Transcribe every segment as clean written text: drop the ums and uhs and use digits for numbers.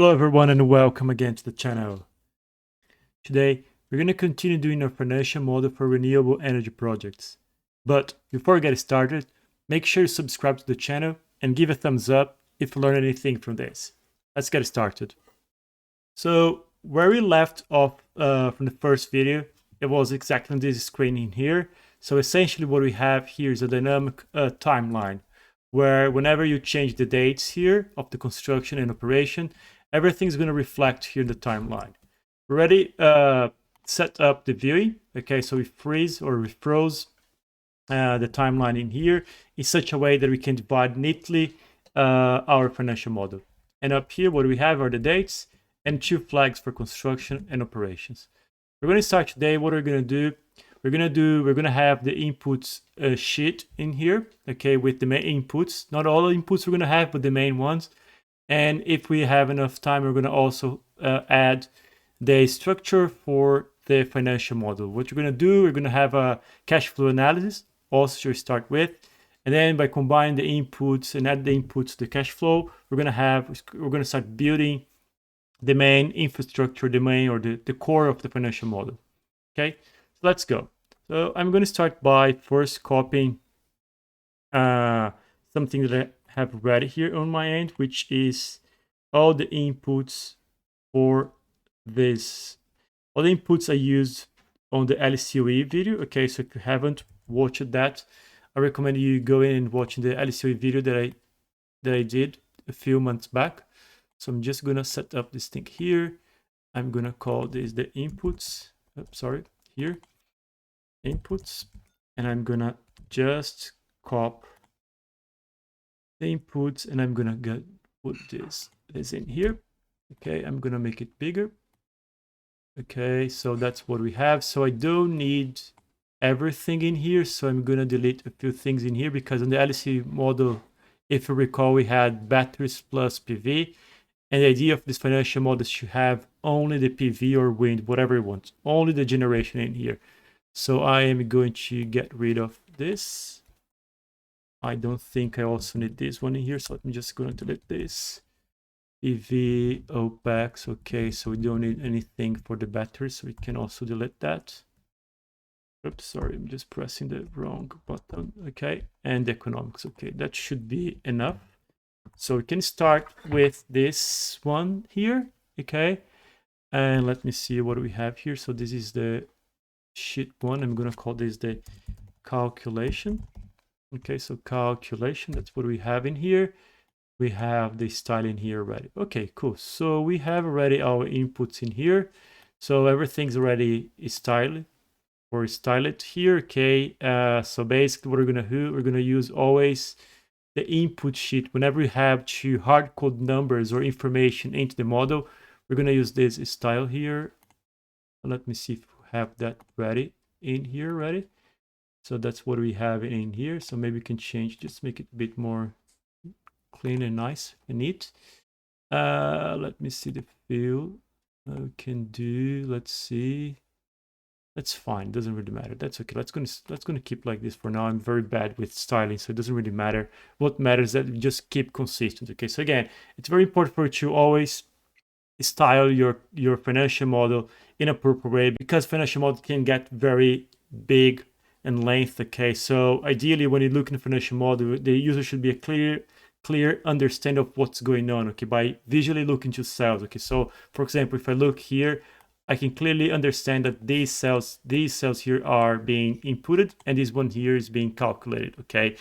Hello everyone and welcome again to the channel. Today we're going to continue doing our financial model for renewable energy projects. But before we get started, make sure you subscribe to the channel and give a thumbs up if you learn anything from this. Let's get started. So where we left off from the first video, it was exactly on this screen in here. So essentially what we have here is a dynamic timeline where whenever you change the dates here of the construction and operation, everything's going to reflect here in the timeline. We already set up the viewing. Okay, so we freeze or we froze the timeline in here in such a way that we can divide neatly our financial model. And up here, what we have are the dates and two flags for construction and operations. We're going to start today. What we're going to do, we're going to have the inputs sheet in here, okay, with the main inputs. Not all the inputs we're going to have, but the main ones. And if we have enough time, we're going to also add the structure for the financial model. What you're going to do, we're going to have a cash flow analysis also to start with. And then by combining the inputs and add the inputs to the cash flow, we're going to start building the main infrastructure, the core of the financial model. Okay, so let's go. So I'm going to start by first copying something that I have ready here on my end, which is all the inputs for this. All the inputs I used on the LCOE video. Okay, so if you haven't watched that, I recommend you go in and watching the LCOE video that I did a few months back. So I'm just gonna set up this thing here. I'm gonna call this the inputs. Here, inputs, and I'm gonna just copy the inputs, and I'm gonna put this in here. Okay, I'm gonna make it bigger. Okay, so that's what we have. So I don't need everything in here, so I'm gonna delete a few things in here because in the LC model, if you recall, we had batteries plus PV, and the idea of this financial model is to have only the PV or wind, whatever you want, only the generation in here. So I am going to get rid of this. I don't think I also need this one in here, so I'm just going to delete this. PV, OPEX, okay, so we don't need anything for the battery, so we can also delete that. Oops, sorry, I'm just pressing the wrong button. Okay, and economics, okay, that should be enough. So we can start with this one here, okay, and let me see what we have here. So this is the sheet one. I'm gonna call this the calculation. Okay, so calculation, that's what we have in here. We have the style in here already. Okay, cool. So we have already our inputs in here. So everything's already styled or styled here. Okay, so basically what we're gonna do, we're gonna use always the input sheet. Whenever we have to hard code numbers or information into the model, we're gonna use this style here. Let me see if we have that ready in here already. So that's what we have in here. So maybe we can change, just make it a bit more clean and nice and neat. Let me see the field. We can do, let's see. That's fine, doesn't really matter. That's okay. Let's gonna keep like this for now. I'm very bad with styling, so it doesn't really matter. What matters is that we just keep consistent. Okay, so again, it's very important for you to always style your financial model in a proper way, because financial model can get very big and length. Okay, so ideally when you look in the financial model, the user should be a clear understanding of what's going on, okay, by visually looking to cells. Okay, so for example, if I look here, I can clearly understand that these cells here are being inputted and this one here is being calculated. Okay,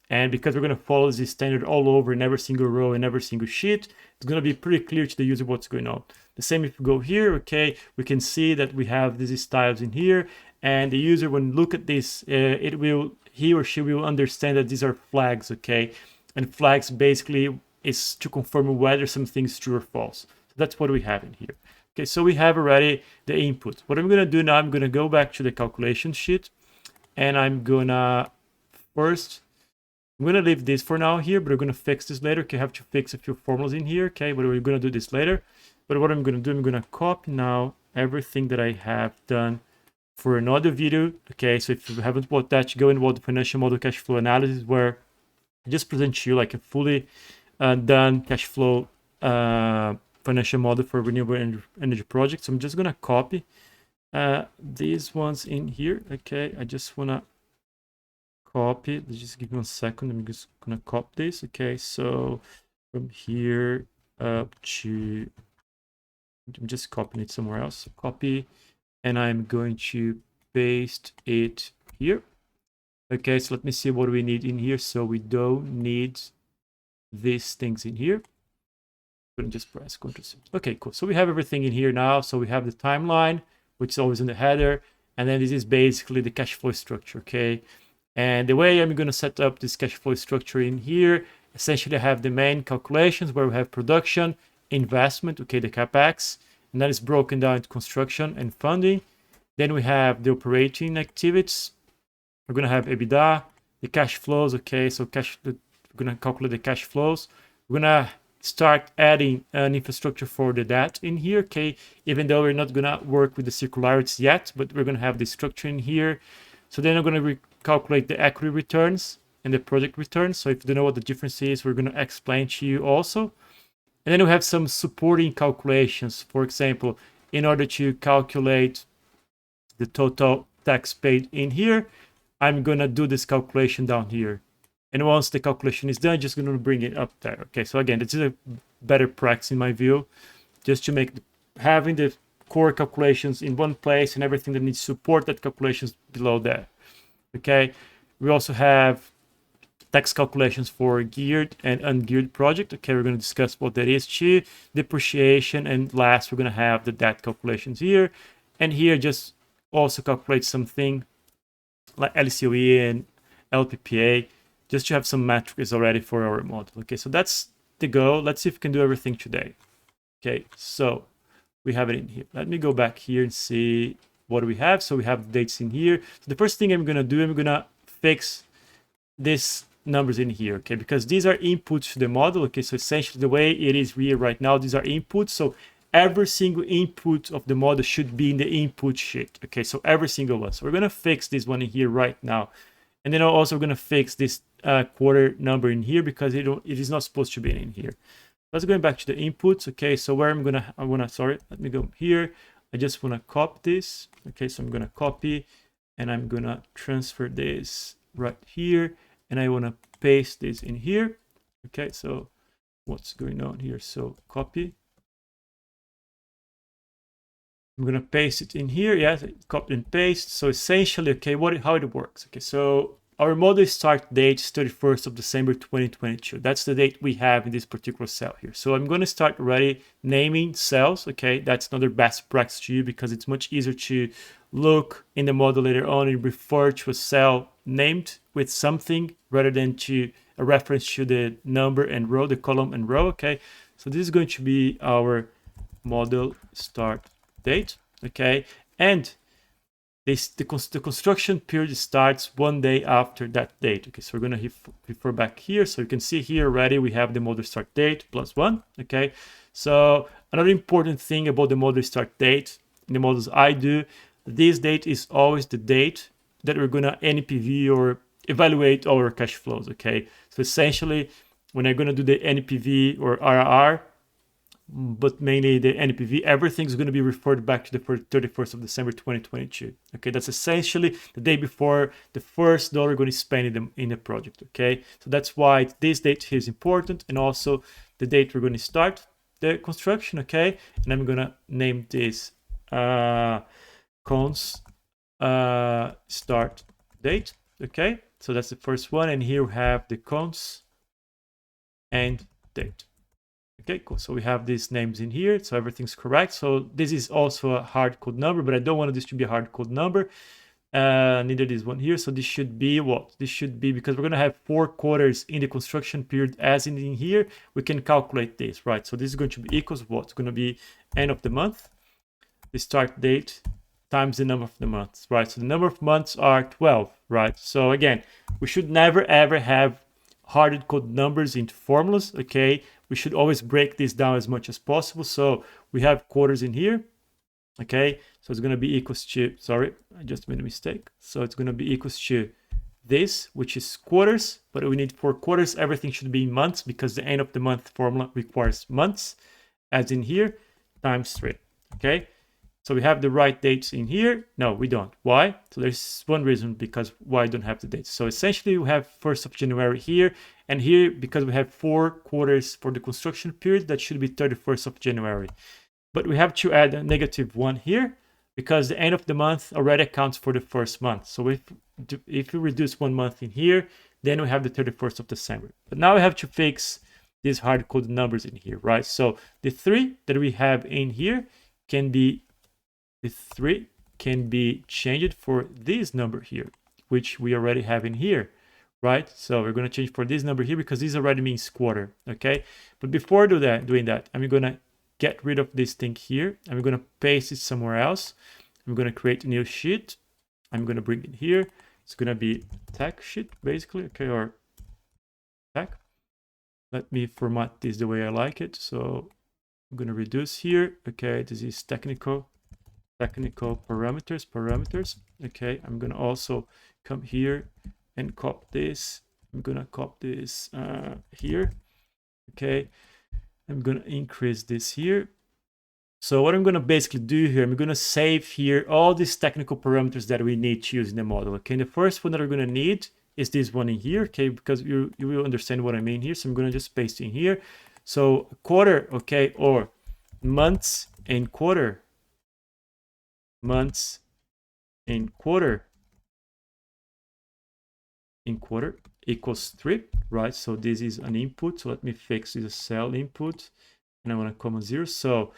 and because we're going to follow this standard all over in every single row and every single sheet, it's going to be pretty clear to the user what's going on. The same if we go here, okay, we can see that we have these styles in here, and the user, when look at this, he or she will understand that these are flags. Okay, and flags basically is to confirm whether something is true or false. So that's what we have in here. Okay, so we have already the input. What I'm gonna do now, I'm gonna go back to the calculation sheet, and I'm gonna leave this for now here, but we're gonna fix this later. Okay, I have to fix a few formulas in here. Okay, but we're gonna do this later. But what I'm gonna do, I'm gonna copy now everything that I have done for another video. Okay, so if you haven't watched that, go and watch the financial model cash flow analysis, where I just present you like a fully done cash flow financial model for renewable energy projects. So I'm just gonna copy these ones in here. Okay, I just wanna copy. Let's just give me 1 second. I'm just gonna copy this. Okay, so from here up to, I'm just copying it somewhere else. So copy, and I'm going to paste it here. Okay, so let me see what we need in here. So we don't need these things in here. I'm gonna just press Ctrl+C. Okay, cool. So we have everything in here now. So we have the timeline, which is always in the header, and then this is basically the cash flow structure. Okay, and the way I'm gonna set up this cash flow structure in here, essentially I have the main calculations where we have production, investment, okay, the capex, and that is broken down into construction and funding. Then we have the operating activities. We're gonna have EBITDA, the cash flows. Okay, so we're gonna calculate the cash flows. We're gonna start adding an infrastructure for the debt in here. Okay, even though we're not gonna work with the circularities yet, but we're gonna have the structure in here. So then I'm gonna calculate the equity returns and the project returns. So if you don't know what the difference is, we're gonna explain to you also. And then we have some supporting calculations. For example, in order to calculate the total tax paid in here, I'm gonna do this calculation down here. And once the calculation is done, I'm just gonna bring it up there. Okay, so again, this is a better practice in my view, just to make having the core calculations in one place and everything that needs support that calculations below there. Okay, we also have tax calculations for geared and ungeared project. Okay, we're going to discuss what that is too, depreciation, and last we're going to have the debt calculations here. And here just also calculate something like LCOE and LPPA, just to have some metrics already for our model. Okay, so that's the goal. Let's see if we can do everything today. Okay, so we have it in here. Let me go back here and see what we have. So we have the dates in here. So the first thing I'm going to do, I'm going to fix these numbers in here, okay, because these are inputs to the model. Okay, so essentially the way it is here right now, these are inputs. So every single input of the model should be in the input sheet. Okay, so every single one. So we're going to fix this one in here right now. And then also we're going to fix this quarter number in here because it is not supposed to be in here. Let's go back to the inputs. Okay, so where let me go here. I just want to copy this. Okay, so I'm going to copy and I'm going to transfer this right here. And I want to paste this in here. Okay, so what's going on here? So copy. I'm going to paste it in here. Yeah, copy and paste. So essentially, okay, how it works. Okay, so our model start date is 31st of December 2022. That's the date we have in this particular cell here. So I'm going to start already naming cells. Okay, that's another best practice to you because it's much easier to look in the model later on and refer to a cell named with something rather than to a reference to the number and row, the column and row. Okay, so this is going to be our model start date. Okay, and the construction period starts 1 day after that date. Okay, so we're going to refer back here. So you can see here already we have the model start date +1. Okay, so another important thing about the model start date in the models I do, this date is always the date that we're going to NPV or evaluate our cash flows. Okay, so essentially when I'm going to do the NPV or RRR, but mainly the NPV, everything's going to be referred back to the 31st of December 2022. Okay, that's essentially the day before the first dollar going to spend in the project. Okay, so that's why this date is important, and also the date we're going to start the construction. Okay, and I'm going to name this cons start date. Okay, so that's the first one, and here we have the cons end date. Okay, cool. So we have these names in here, so everything's correct. So this is also a hard code number, but I don't want this to be a hard code number. Neither this one here. So this should be what? This should be, because we're going to have 4 quarters in the construction period as in here, we can calculate this, right? So this is going to be equals what? It's going to be end of the month, the start date times the number of the months, right? So the number of months are 12, right? So again, we should never ever have hard code numbers into formulas. Okay, we should always break this down as much as possible. So we have quarters in here. Okay, so it's going to be equals to, sorry, I just made a mistake. So it's going to be equals to this, which is quarters, but we need 4 quarters. Everything should be in months because the end of the month formula requires months. as in here, times 3. Okay, so we have the right dates in here. No, we don't. Why? So there's one reason, because why don't have the dates. So essentially we have 1st of January here, and here, because we have 4 quarters for the construction period, that should be 31st of January. But we have to add a -1 here, because the end of the month already accounts for the first month. So if we reduce 1 month in here, then we have the 31st of December. But now we have to fix these hard-coded numbers in here, right? So the 3 that we have in here can be, the 3 can be changed for this number here, which we already have in here, right? So we're going to change for this number here, because this already means quarter, okay? But before doing that, I'm going to get rid of this thing here. I'm going to paste it somewhere else. I'm going to create a new sheet. I'm going to bring it here. It's going to be tech sheet, basically, okay, or tech. Let me format this the way I like it. So I'm going to reduce here. Okay, this is technical parameters. Okay, I'm going to also come here and copy this. I'm going to copy this here. Okay, I'm going to increase this here. So what I'm going to basically do here, I'm going to save here all these technical parameters that we need to use in the model. Okay, and the first one that we're going to need is this one in here, okay, because you will understand what I mean here. So I'm going to just paste in here. So quarter, okay, or months and quarter. Months in quarter equals 3, right? So this is an input. So let me fix this cell input, and I want to comma 0. So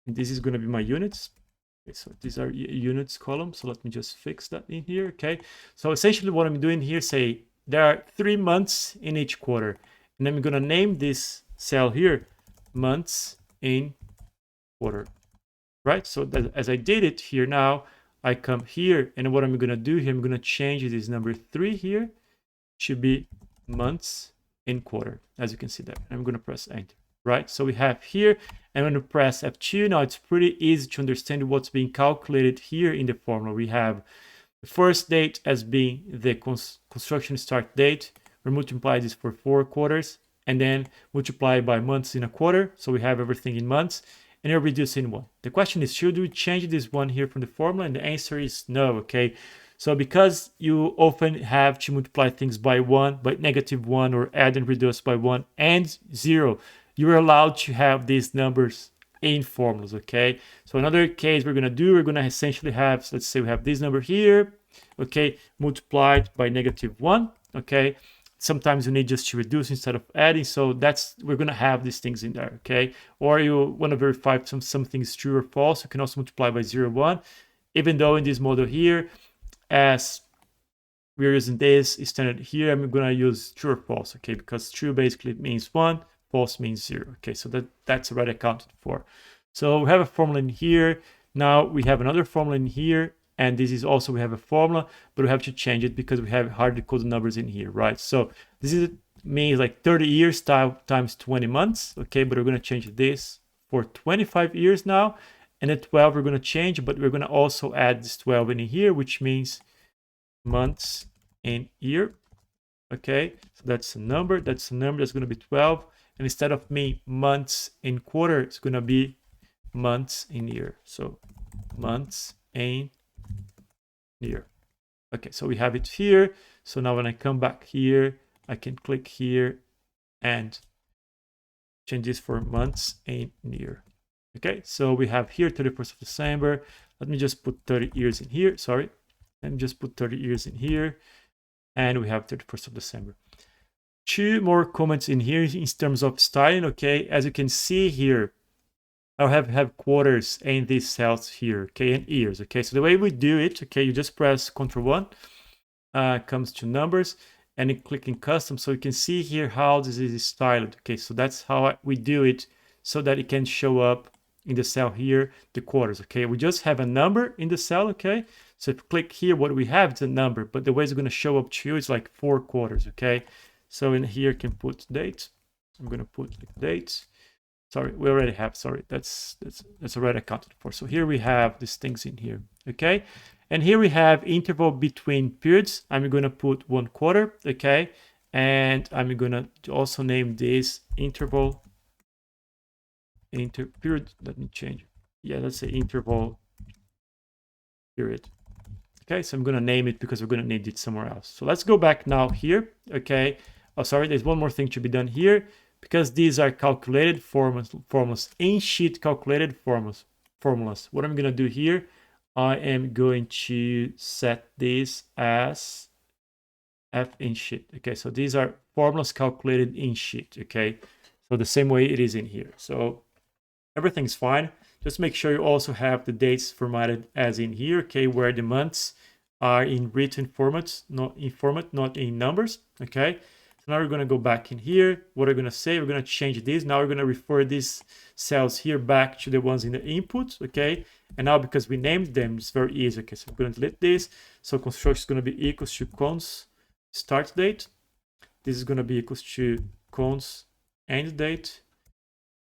this is going to be my units. Okay, so these are units column. So let me just fix that in here. Okay, so essentially what I'm doing here, say there are 3 months in each quarter, and I'm going to name this cell here months in quarter, right? So that, as I did it here, now I come here, and what I'm going to do here, I'm going to change this number 3 here to be months in quarter, as you can see there. I'm going to press enter, right? So we have here, I'm going to press F2. Now it's pretty easy to understand what's being calculated here in the formula. We have the first date as being the construction start date. We multiply this for 4 quarters, and then multiply by months in a quarter. So we have everything in months, and we're reducing 1. The question is, should we change this 1 here from the formula? And the answer is no, okay? So because you often have to multiply things by 1, by -1, or add and reduce by 1 and 0, you're allowed to have these numbers in formulas, okay? So another case we're going to do, we're going to essentially have, let's say we have this number here, okay, multiplied by -1, okay? Sometimes you need just to reduce instead of adding, so that's, we're going to have these things in there, okay? Or you want to verify if something is true or false, you can also multiply by 0, 1, even though in this model here, as we're using this standard here, I'm going to use true or false, okay? Because true basically means 1, false means 0, okay? So that's already accounted for. So we have a formula in here. Now we have another formula in here, and this is also, we have a formula, but we have to change it because we have hard-coded numbers in here, right? So this is means like 30 years times 20 months, okay? But we're going to change this for 25 years now. And at 12 we're going to change, but we're going to also add this 12 in here, which means months in year, okay? So that's a number that's going to be 12, and instead of months in quarter, it's going to be months in year. So months in year. Okay, so we have it here. So now when I come back here, I can click here and change this for months in year. Okay, so we have here 31st of December. Let me just put 30 years in here. Sorry. Let me just put 30 years in here. And we have 31st of December. 2 more comments in here in terms of styling. Okay, as you can see here, I have quarters in these cells here. Okay, and years. Okay, so the way we do it, okay, you just press Ctrl 1, comes to numbers, and you click in custom. So you can see here how this is styled. Okay, so that's how we do it, so that it can show up in the cell here, the quarters, okay? We just have a number in the cell, okay? So if you click here, what we have is a number, but the way it's going to show up to you is like 4 quarters, okay? So in here, you can put date. I'm going to put like date. Sorry, we already have, sorry, that's already accounted for. So here we have these things in here, okay? And here we have interval between periods. I'm going to put 1 quarter, okay? And I'm going to also name this interval period. Let me change. Yeah, let's say interval period. Okay, so I'm going to name it because we're going to need it somewhere else. So let's go back now here. Okay. Oh, sorry, there's one more thing to be done here because these are calculated formulas in sheet calculated formulas. What I'm going to do here, I am going to set this as F in sheet. Okay, so these are formulas calculated in sheet. Okay, so the same way it is in here. So everything's fine. Just make sure you also have the dates formatted as in here, okay, where the months are in written formats, not in numbers, okay? So now we're going to go back in here. What are we going to say? We're going to change this. Now we're going to refer these cells here back to the ones in the input, okay? And now because we named them, it's very easy, okay? So we're going to delete this. So construction is going to be equals to cons start date. This is going to be equals to cons end date.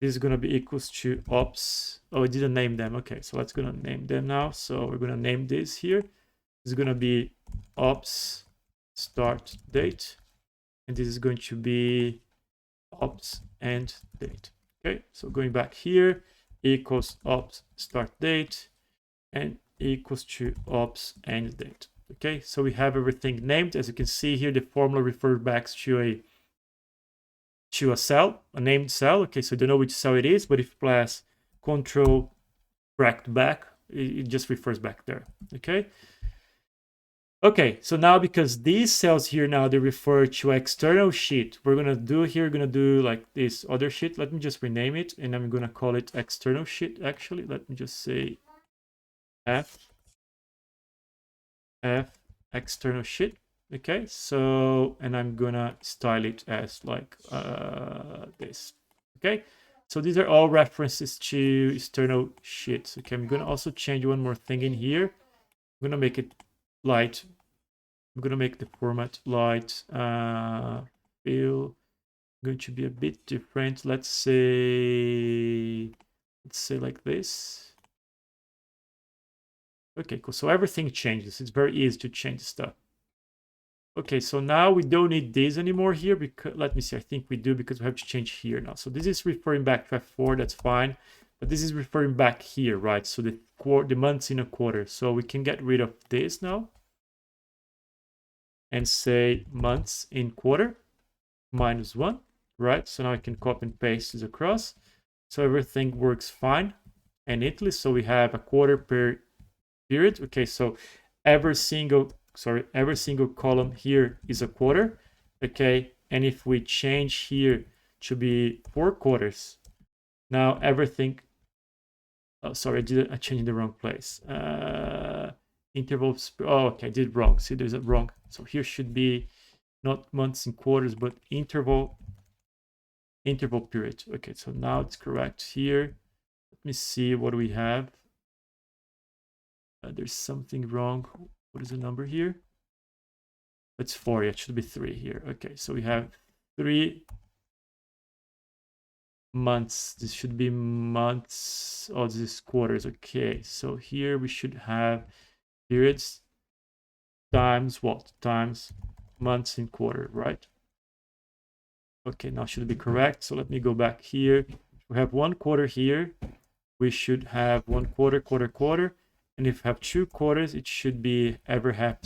This is going to be equals to ops. Oh, I didn't name them. Okay, so let's going to name them now. So we're going to name this here. This is going to be ops start date. And this is going to be ops end date. Okay, so going back here, equals ops start date and equals to ops end date. Okay, so we have everything named. As you can see here, the formula refers back to a cell, a named cell. Okay, so you don't know which cell it is, but if you press Control bracket back, it just refers back there. Okay. Okay, so now because these cells here now they refer to external sheet, we're gonna do like this other sheet. Let me just rename it, and I'm gonna call it external sheet. Actually, let me just say F external sheet. Okay, so, and I'm gonna style it as like this. Okay, so these are all references to external sheets. Okay, I'm gonna also change one more thing in here. I'm gonna make it light. I'm gonna make the format light fill going to be a bit different. Let's say like this. Okay, cool. So everything changes. It's very easy to change stuff. Okay, so now we don't need this anymore here because, let me see, I think we do because we have to change here now. So this is referring back to F4, that's fine. But this is referring back here, right? So the months in a quarter. So we can get rid of this now. And say months in quarter -1, right? So now I can copy and paste this across. So everything works fine and neatly. So we have a quarter per period. Okay, so every single column here is a quarter. Okay, and if we change here to be 4 quarters, now everything, oh sorry, I changed the wrong place. Interval, oh okay, I did wrong. See, there's a wrong. So here should be not months and quarters, but interval period. Okay, so now it's correct here. Let me see what we have. There's something wrong. What is the number here? It's 4. It should be 3 here. Okay, so we have 3 months. This should be months. Oh, this is quarters. Okay, so here we should have periods times what? Times months in quarter, right? Okay, now should be correct. So let me go back here. We have 1 quarter here. We should have 1 quarter, quarter. And if we have 2 quarters, it should be ever have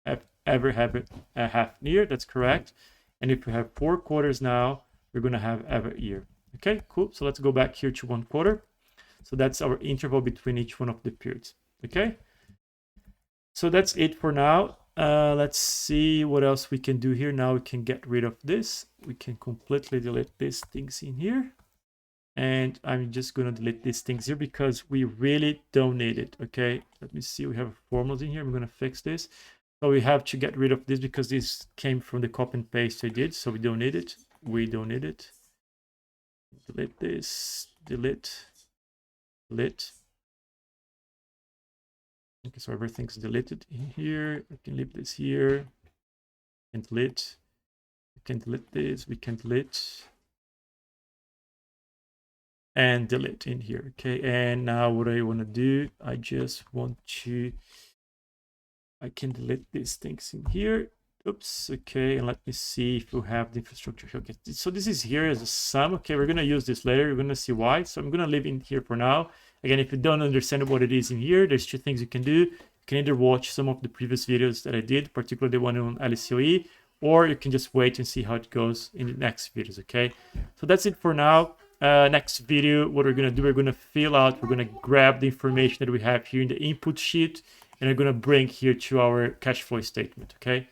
a half year. That's correct. And if we have 4 quarters now, we're going to have ever year. Okay, cool. So let's go back here to 1 quarter. So that's our interval between each one of the periods. Okay. So that's it for now. Let's see what else we can do here. Now we can get rid of this. We can completely delete these things in here. And I'm just going to delete these things here because we really don't need it. Okay, let me see. We have formulas in here. I'm going to fix this. So we have to get rid of this because this came from the copy and paste I did. So we don't need it. We don't need it. Delete this. Delete. Delete. Okay, so everything's deleted in here. I can leave this here. And delete. We can delete this. We can delete. And delete in here. Okay, and now what I want to do, I just want to, I can delete these things in here. Oops, okay, and let me see if we have the infrastructure here. Okay, so this is here as a sum. Okay, we're gonna use this later. You're gonna see why. So I'm gonna leave in here for now. Again, if you don't understand what it is in here, there's two things you can do. You can either watch some of the previous videos that I did, particularly the one on LCOE, or you can just wait and see how it goes in the next videos, okay? So that's it for now. Next video, what we're gonna do, we're gonna fill out, we're gonna grab the information that we have here in the input sheet, and we're gonna bring here to our cash flow statement, okay?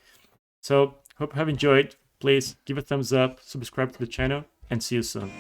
So hope you have enjoyed. Please give a thumbs up, subscribe to the channel, and see you soon.